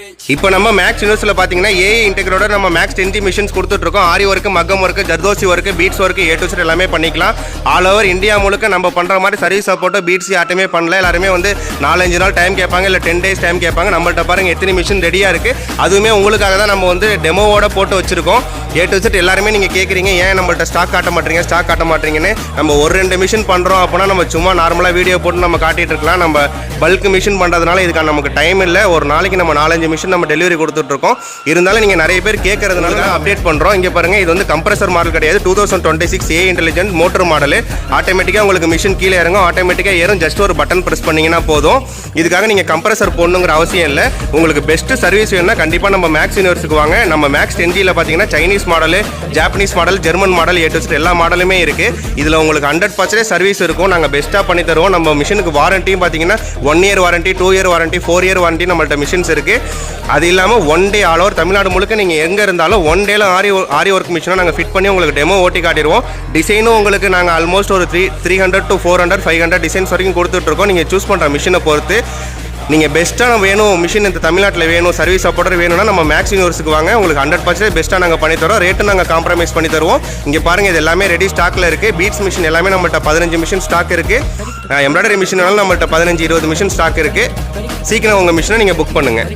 இப்போ நம்ம மேக்ஸ் யூனிவர்ஸில் பார்த்தீங்கன்னா ஏஐ இன்டெகிரோட நம்ம மேக்ஸ் 10 மிஷின்ஸ் கொடுத்துட்ருக்கோம். Aari work, maggam work, zardosi work, beads work, A to Z எல்லாமே பண்ணிக்கலாம். ஆல் ஓவர் இந்தியா முழுக்க நம்ம பண்ணுற மாதிரி சர்வீஸ் சப்போர்ட்டோ பீட்ஸ் யார்ட்டுமே பண்ணல. எல்லாருமே வந்து 4-5 நாள் டைம் கேட்பாங்க, இல்லை 10 days டைம் கேட்பாங்க. நம்மள்ட்ட பாருங்கள் எத்தனை மிஷின் ரெடியாக இருக்குது. அதுவுமே உங்களுக்காக தான் நம்ம வந்து டெமோவோட போட்டு வச்சுருக்கோம். ஏ டு செட் எல்லாருமே நீங்கள் கேட்குறீங்க ஏன் நம்மள்ட்ட ஸ்டாக் காட்ட மாட்டீங்கன்னு. நம்ம ஒரு 2 மிஷின் பண்ணுறோம் அப்படின்னா நம்ம சும்மா நார்மலாக வீடியோ போட்டு நம்ம காட்டிகிட்டு இருக்கலாம். நம்ம பல்க் மிஷின் பண்ணுறதுனால இதுக்கான நமக்கு டைம் இல்லை. ஒரு நாளைக்கு நம்ம 4-5 மிஷின் நம்ம டெலிவரி கொடுத்துட்ருக்கோம். இருந்தாலும் நீங்கள் நிறைய பேர் கேட்கறதுனால அப்டேட் பண்ணுறோம். இங்கே பாருங்கள், இது வந்து கம்ப்ரஸர் மாடல் கிடையாது. 2026 ஏ இன்டெலிஜென்ட் மோட்டர் மாடல். ஆட்டோமேட்டிக்காக உங்களுக்கு மிஷின் கீழே இறங்கும், ஆட்டோமேட்டிக்காக ஏறும். ஜஸ்ட் ஒரு பட்டன் ப்ரெஸ் பண்ணிங்கன்னா போதும். இதுக்காக நீங்கள் கம்ப்ரஸர் போடணுங்கிற அவசியம் இல்லை. உங்களுக்கு பெஸ்ட்டு சர்வீஸ் வேணும்னா கண்டிப்பாக நம்ம மேக்ஸ் யூனிவர்ஸுக்கு வாங்க. நம்ம மேக்ஸ் 10Gயில் பார்த்தீங்கன்னா Chinese model, Japanese model, German model, A to set எல்லா மாடலுமே இருக்குது. இதில் உங்களுக்கு 100% சர்வீஸ் இருக்கும். நாங்கள் பெஸ்ட்டாக பண்ணி தருவோம். நம்ம மிஷினுக்கு வாரண்டியும் பார்த்தீங்கன்னா 1 year warranty, 2 year warranty, 4 year warranty நம்மள்ட்ட மிஷின்ஸ் இருக்குது. அது இல்லாமல் 1 day ஆல் ஓவர் தமிழ்நாடு முழுக்க நீங்கள் எங்கே இருந்தாலும் 1 dayல ஆரி ஒர்க் மிஷினை நாங்கள் ஃபிட் பண்ணி உங்களுக்கு டெமோ ஓட்டி காட்டிடுவோம். டிசைனும் உங்களுக்கு நாங்கள் ஆல்மோஸ்ட் ஒரு 300 to 400, 500 டிசைன்ஸ் வரைக்கும் கொடுத்துட்ருக்கோம். நீங்கள் சூஸ் பண்ணுற மிஷினை பொறுத்து நீங்கள் பெஸ்ட்டாக வேணும் மிஷின் இந்த தமிழ்நாட்டில் வேணும், சர்வீஸ் சப்போர்ட்டர் வேணும்னா நம்ம மேக்ஸ் யூனிவர்ஸுக்கு வாங்க. உங்களுக்கு 100% பெஸ்ட்டாக நாங்கள் பண்ணி தரோம். ரேட்டு நாங்கள் காம்ப்ரமைஸ் பண்ணி தருவோம். இங்கே பாருங்கள், இது எல்லாமே ரெடி ஸ்டாக்கில் இருக்குது. பீட்ஸ் மிஷின் எல்லாமே நம்மள்ட்ட 15 மிஷின் ஸ்டாக் இருக்குது. எம்ப்ராய்டரி மிஷினாலும் நம்மள்ட்ட 15-20 மிஷின் ஸ்டாக் இருக்குது. சீக்கிரம் உங்கள் மிஷினை நீங்கள் புக் பண்ணுங்கள்.